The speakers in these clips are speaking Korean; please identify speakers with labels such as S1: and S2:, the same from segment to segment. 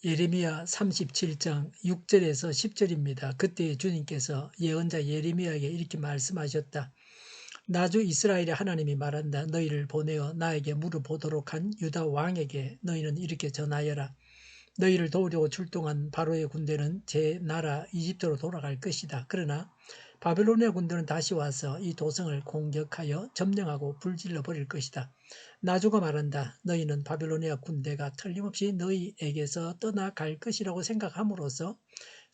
S1: 예레미야 37장 6절에서 10절입니다. 그때 주님께서 예언자 예레미야에게 이렇게 말씀하셨다. 나주 이스라엘의 하나님이 말한다. 너희를 보내어 나에게 물어보도록 한 유다 왕에게 너희는 이렇게 전하여라. 너희를 도우려고 출동한 바로의 군대는 제 나라 이집트로 돌아갈 것이다. 그러나 바벨로니아 군대는 다시 와서 이 도성을 공격하여 점령하고 불질러 버릴 것이다. 나주가 말한다. 너희는 바벨로니아 군대가 틀림없이 너희에게서 떠나갈 것이라고 생각함으로써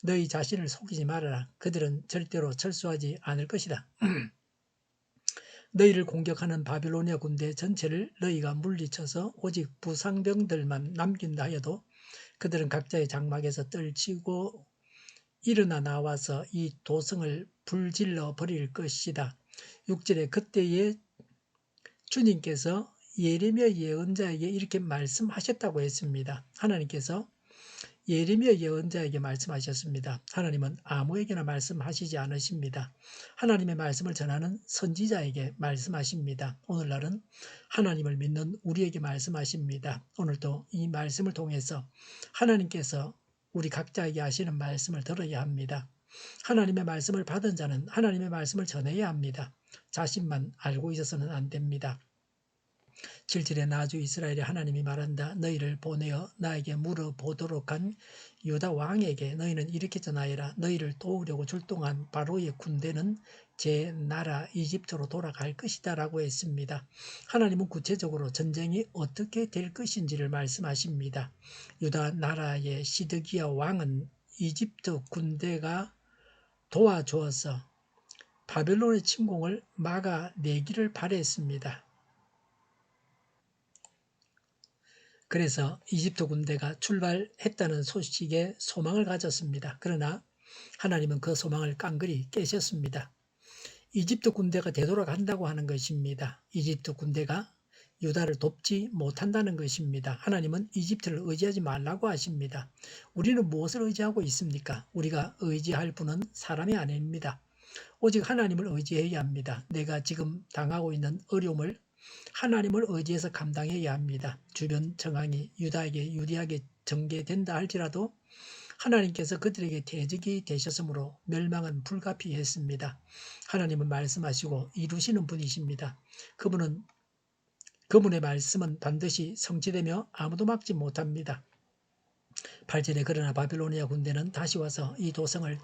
S1: 너희 자신을 속이지 말아라. 그들은 절대로 철수하지 않을 것이다. 너희를 공격하는 바빌로니아 군대 전체를 너희가 물리쳐서 오직 부상병들만 남긴다 하여도 그들은 각자의 장막에서 떨치고 일어나 나와서 이 도성을 불질러 버릴 것이다. 6절에 그때에 주님께서 예레미야 예언자에게 이렇게 말씀하셨다고 했습니다. 하나님께서 예레미야 예언자에게 말씀하셨습니다. 하나님은 아무에게나 말씀하시지 않으십니다. 하나님의 말씀을 전하는 선지자에게 말씀하십니다. 오늘날은 하나님을 믿는 우리에게 말씀하십니다. 오늘도 이 말씀을 통해서 하나님께서 우리 각자에게 하시는 말씀을 들어야 합니다. 하나님의 말씀을 받은 자는 하나님의 말씀을 전해야 합니다. 자신만 알고 있어서는 안 됩니다. 7절에 나주 이스라엘의 하나님이 말한다. 너희를 보내어 나에게 물어보도록 한 유다 왕에게 너희는 이렇게 전하여라. 너희를 도우려고 출동한 바로의 군대는 제 나라 이집트로 돌아갈 것이다 라고 했습니다. 하나님은 구체적으로 전쟁이 어떻게 될 것인지를 말씀하십니다. 유다 나라의 시드기야 왕은 이집트 군대가 도와주어서 바벨론의 침공을 막아내기를 바랬습니다. 그래서 이집트 군대가 출발했다는 소식에 소망을 가졌습니다. 그러나 하나님은 그 소망을 깡그리 깨셨습니다. 이집트 군대가 되돌아간다고 하는 것입니다. 이집트 군대가 유다를 돕지 못한다는 것입니다. 하나님은 이집트를 의지하지 말라고 하십니다. 우리는 무엇을 의지하고 있습니까? 우리가 의지할 분은 사람이 아닙니다. 오직 하나님을 의지해야 합니다. 내가 지금 당하고 있는 어려움을 하나님을 의지해서 감당해야 합니다. 주변 정황이 유다에게 유리하게 전개된다 할지라도 하나님께서 그들에게 대적이 되셨으므로 멸망은 불가피했습니다. 하나님은 말씀하시고 이루시는 분이십니다. 그분의 말씀은 반드시 성취되며 아무도 막지 못합니다. 8절에 그러나 바빌로니아 군대는 다시 와서 이 도성을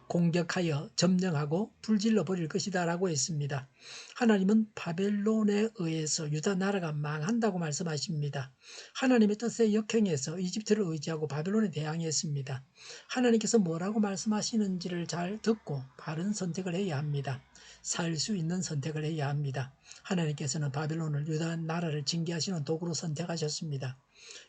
S1: 공격하여 점령하고 불질러 버릴 것이다 라고 했습니다. 하나님은 바벨론에 의해서 유다 나라가 망한다고 말씀하십니다. 하나님의 뜻에 역행해서 이집트를 의지하고 바벨론에 대항했습니다. 하나님께서 뭐라고 말씀하시는지를 잘 듣고 바른 선택을 해야 합니다. 살 수 있는 선택을 해야 합니다. 하나님께서는 바벨론을 유다 나라를 징계하시는 도구로 선택하셨습니다.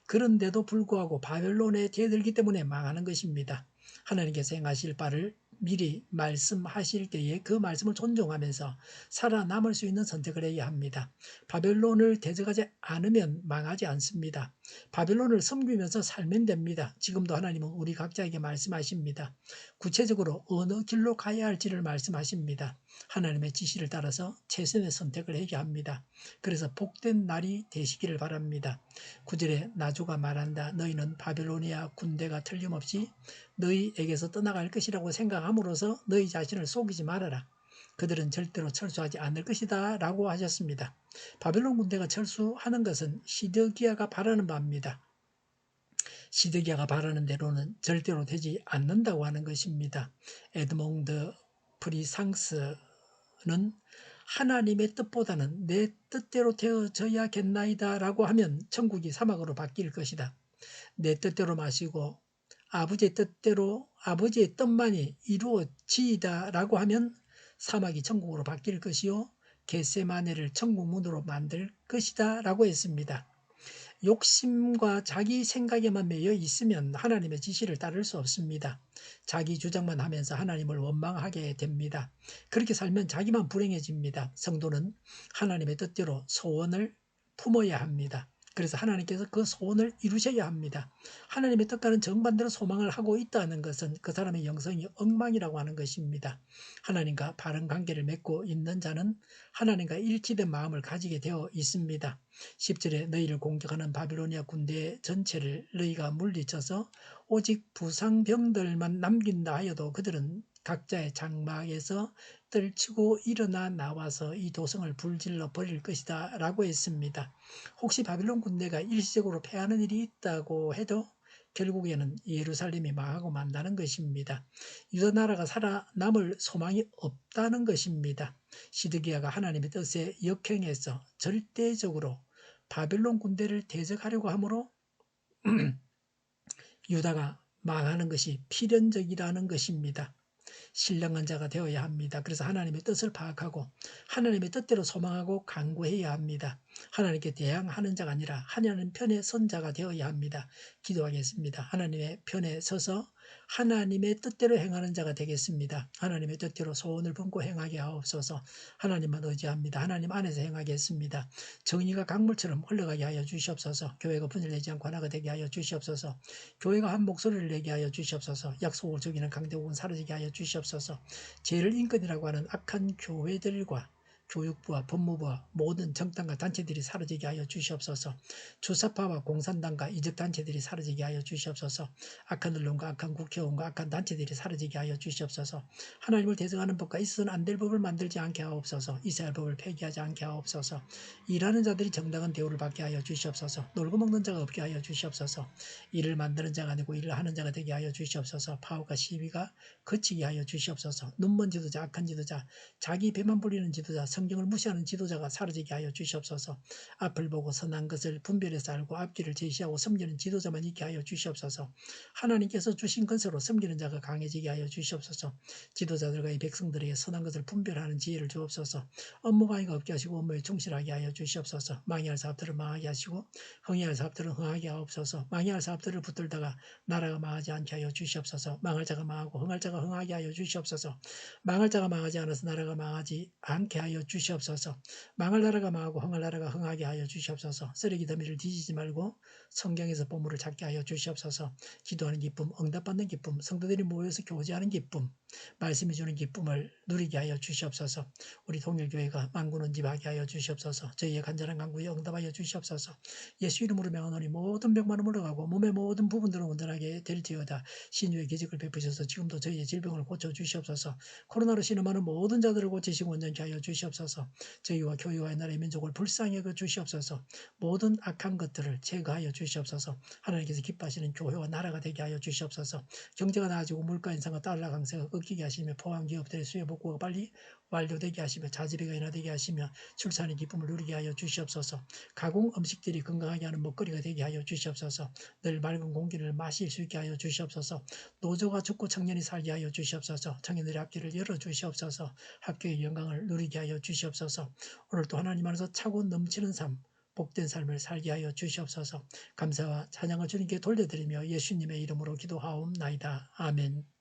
S1: 그런데도 불구하고 바벨론에 대들기 때문에 망하는 것입니다. 하나님께서 행하실 바를 미리 말씀하실 때에 그 말씀을 존중하면서 살아남을 수 있는 선택을 해야 합니다. 바벨론을 대적하지 않으면 망하지 않습니다. 바벨론을 섬기면서 살면 됩니다. 지금도 하나님은 우리 각자에게 말씀하십니다. 구체적으로 어느 길로 가야 할지를 말씀하십니다. 하나님의 지시를 따라서 최선의 선택을 해야 합니다. 그래서 복된 날이 되시기를 바랍니다. 9절에 나주가 말한다. 너희는 바벨로니아 군대가 틀림없이 너희에게서 떠나갈 것이라고 생각함으로써 너희 자신을 속이지 말아라. 그들은 절대로 철수하지 않을 것이다 라고 하셨습니다. 바벨론 군대가 철수하는 것은 시드기야가 바라는 바입니다. 시드기야가 바라는 대로는 절대로 되지 않는다고 하는 것입니다. 에드몽드 프리상스는 하나님의 뜻보다는 내 뜻대로 되어져야겠나이다 라고 하면 천국이 사막으로 바뀔 것이다. 내 뜻대로 마시고 아버지의 뜻만이 이루어지이다 라고 하면 사막이 천국으로 바뀔 것이요 겟세마네를 천국 문으로 만들 것이다 라고 했습니다. 욕심과 자기 생각에만 매여 있으면 하나님의 지시를 따를 수 없습니다. 자기 주장만 하면서 하나님을 원망하게 됩니다. 그렇게 살면 자기만 불행해집니다. 성도는 하나님의 뜻대로 소원을 품어야 합니다. 그래서 하나님께서 그 소원을 이루셔야 합니다. 하나님의 뜻과는 정반대로 소망을 하고 있다는 것은 그 사람의 영성이 엉망이라고 하는 것입니다. 하나님과 바른 관계를 맺고 있는 자는 하나님과 일치된 마음을 가지게 되어 있습니다. 10절에 너희를 공격하는 바빌로니아 군대 전체를 너희가 물리쳐서 오직 부상병들만 남긴다 하여도 그들은 각자의 장막에서 떨치고 일어나 나와서 이 도성을 불질러 버릴 것이다 라고 했습니다. 혹시 바빌론 군대가 일시적으로 패하는 일이 있다고 해도 결국에는 예루살렘이 망하고 만다는 것입니다. 유다 나라가 살아남을 소망이 없다는 것입니다. 시드기야가 하나님의 뜻에 역행해서 절대적으로 바벨론 군대를 대적하려고 하므로 유다가 망하는 것이 필연적이라는 것입니다. 신령한 자가 되어야 합니다. 그래서 하나님의 뜻을 파악하고 하나님의 뜻대로 소망하고 간구해야 합니다. 하나님께 대항하는 자가 아니라 하나님 편에 선 자가 되어야 합니다. 기도하겠습니다. 하나님의 편에 서서 하나님의 뜻대로 행하는 자가 되겠습니다. 하나님의 뜻대로 소원을 품고 행하게 하옵소서. 하나님만 의지합니다. 하나님 안에서 행하겠습니다. 정의가 강물처럼 흘러가게 하여 주시옵소서. 교회가 분열되지 않고 하나가 되게 하여 주시옵소서. 교회가 한 목소리를 내게 하여 주시옵소서. 약속을 저기는 강대국은 사라지게 하여 주시옵소서. 죄를 인권이라고 하는 악한 교회들과 교육부와 법무부와 모든 정당과 단체들이 사라지게 하여 주시옵소서. 주사파와 공산당과 이적단체들이 사라지게 하여 주시옵소서. 악한 언론과 악한 국회의원과 악한 단체들이 사라지게 하여 주시옵소서. 하나님을 대적하는 법과 있어서는 안 될 법을 만들지 않게 하옵소서. 이스라엘 법을 폐기하지 않게 하옵소서. 일하는 자들이 정당한 대우를 받게 하여 주시옵소서. 놀고 먹는 자가 없게 하여 주시옵소서. 일을 만드는 자가 아니고 일을 하는 자가 되게 하여 주시옵소서. 파업과 시위가 그치게 하여 주시옵소서. 눈먼 지도자, 악한 지도자, 자기 배만 불리는 지도자, 성경을 무시하는 지도자가 사라지게 하여 주시옵소서. 앞을 보고 선한 것을 분별해서 알고 앞길을 제시하고 섬기는 지도자만 있게 하여 주시옵소서. 하나님께서 주신 건세로 섬기는 자가 강해지게 하여 주시옵소서. 지도자들과 이 백성들에게 선한 것을 분별하는 지혜를 주옵소서. 업무방해가 없게 하시고 업무에 충실하게 하여 주시옵소서. 망해할 사업들을 망하게 하시고 흥해할 사업들은 흥하게 하옵소서. 망해할 사업들을 붙들다가 나라가 망하지 않게 하여 주시옵소서. 망할 자가 망하고 흥할 자가 흥하게 하여 주시옵소서. 망할 자가 망하지 않아서 나라가 망하지 않게 하여 주시옵소서. 망할 나라가 망하고 흥할 나라가 흥하게 하여 주시옵소서. 쓰레기 더미를 뒤지지 말고 성경에서 보물을 찾게 하여 주시옵소서. 기도하는 기쁨, 응답받는 기쁨, 성도들이 모여서 교제하는 기쁨, 말씀이 주는 기쁨을 누리게 하여 주시옵소서. 우리 동일교회가 만군은집하게 하여 주시옵소서. 저희의 간절한 간구에 응답하여 주시옵소서. 예수 이름으로 명하노니 모든 병만은 물러가고 몸의 모든 부분들은 온전하게 될지어다. 신유의 기적을 베푸셔서 지금도 저희의 질병을 고쳐주시옵소서. 코로나로 신음하는 모든 자들을 고치시고 온전케 하여 주시옵소서. 저희와 교회와 나라의 민족을 불쌍히 여겨 주시옵소서. 모든 악한 것들을 제거하여 주시옵소서. 하나님께서 기뻐하시는 교회와 나라가 되게 하여 주시옵소서. 경제가 나아지고 물가 인상과 달러 강세가 꺾이게 하시며 포항 기업들의 수요 복구가 빨리 완료되게 하시며 자지배가 인하되게 하시며 출산의 기쁨을 누리게 하여 주시옵소서. 가공 음식들이 건강하게 하는 먹거리가 되게 하여 주시옵소서. 늘 맑은 공기를 마실 수 있게 하여 주시옵소서. 노조가 죽고 청년이 살게 하여 주시옵소서. 청년들의 앞길을 열어 주시옵소서. 학교의 영광을 누리게 하여 주시옵소서. 오늘도 하나님 안에서 차고 넘치는 삶, 복된 삶을 살게 하여 주시옵소서. 감사와 찬양을 주님께 돌려드리며 예수님의 이름으로 기도하옵나이다. 아멘.